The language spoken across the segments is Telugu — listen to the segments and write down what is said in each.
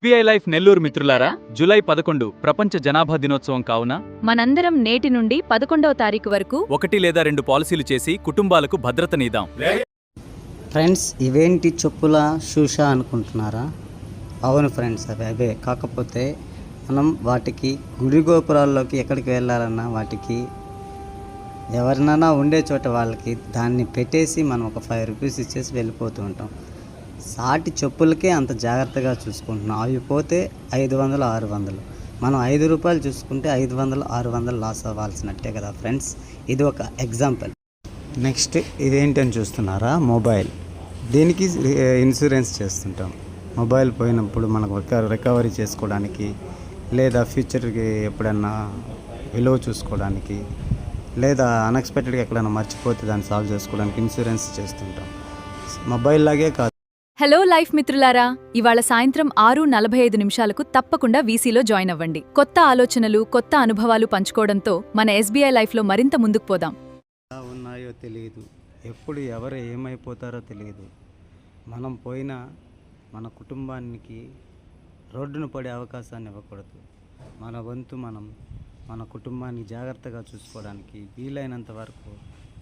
ఎస్బీఐ లైఫ్ నెల్లూరు మిత్రులారా, జూలై 11 ప్రపంచ జనాభా దినోత్సవం కావున మనందరం నేటి నుండి 11వ తారీఖు వరకు 1 లేదా 2 పాలసీలు చేసి కుటుంబాలకు భద్రతనిద్దాం. ఫ్రెండ్స్, ఇవేంటి చెప్పుల షూషా అనుకుంటున్నారా? అవును ఫ్రెండ్స్, అవే. కాకపోతే మనం వాటికి గుడి గోపురాల్లోకి ఎక్కడికి వెళ్ళాలన్నా వాటికి ఎవరినైనా ఉండే చోట వాళ్ళకి దాన్ని పెట్టేసి మనం ఒక 5 రూపీస్ ఇచ్చేసి వెళ్ళిపోతూ ఉంటాం. సాటి చెప్పులకే అంత జాగ్రత్తగా చూసుకుంటున్నాం. అవి పోతే 500, 600. మనం 5 రూపాయలు చూసుకుంటే 500, 600 లాస్ అవ్వాల్సినట్టే కదా ఫ్రెండ్స్. ఇది ఒక ఎగ్జాంపుల్. నెక్స్ట్ ఇదేంటని చూస్తున్నారా? మొబైల్. దీనికి ఇన్సూరెన్స్ చేస్తుంటాం. మొబైల్ పోయినప్పుడు మనకు రికవరీ చేసుకోవడానికి, లేదా ఫ్యూచర్కి ఎప్పుడన్నా విలువ చూసుకోవడానికి, లేదా అన్ఎక్స్పెక్టెడ్గా ఎక్కడైనా మర్చిపోతే దాన్ని సాల్వ్ చేసుకోవడానికి ఇన్సూరెన్స్ చేస్తుంటాం. మొబైల్ లాగే కాదు. హలో లైఫ్ మిత్రులారా, ఇవాళ సాయంత్రం 6:45 తప్పకుండా వీసీలో జాయిన్ అవ్వండి. కొత్త ఆలోచనలు, కొత్త అనుభవాలు పంచుకోవడంతో మన ఎస్బీఐ లైఫ్లో మరింత ముందుకు పోదాం. ఎలా ఉన్నాయో తెలియదు, ఎప్పుడు ఎవరు ఏమైపోతారో తెలియదు. మనం పోయినా మన కుటుంబానికి రోడ్డును పడే అవకాశాన్ని ఇవ్వకూడదు. మన వంతు మనం మన కుటుంబాన్ని జాగ్రత్తగా చూసుకోవడానికి వీలైనంత వరకు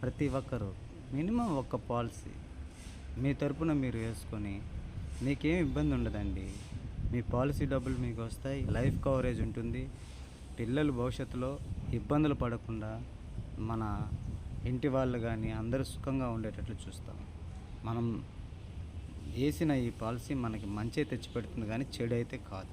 ప్రతి ఒక్కరూ మినిమం ఒక పాలసీ మీ తరపున మీరు వేసుకొని మీకేం ఇబ్బంది ఉండదండి. మీ పాలసీ డబ్బులు మీకు వస్తాయి, లైఫ్ కవరేజ్ ఉంటుంది. పిల్లలు భవిష్యత్తులో ఇబ్బందులు పడకుండా మన ఇంటి వాళ్ళు కానీ అందరూ సుఖంగా ఉండేటట్లు చూస్తాం. మనం వేసిన ఈ పాలసీ మనకి మంచి తెచ్చిపెడుతుంది కానీ చెడు అయితే కాదు.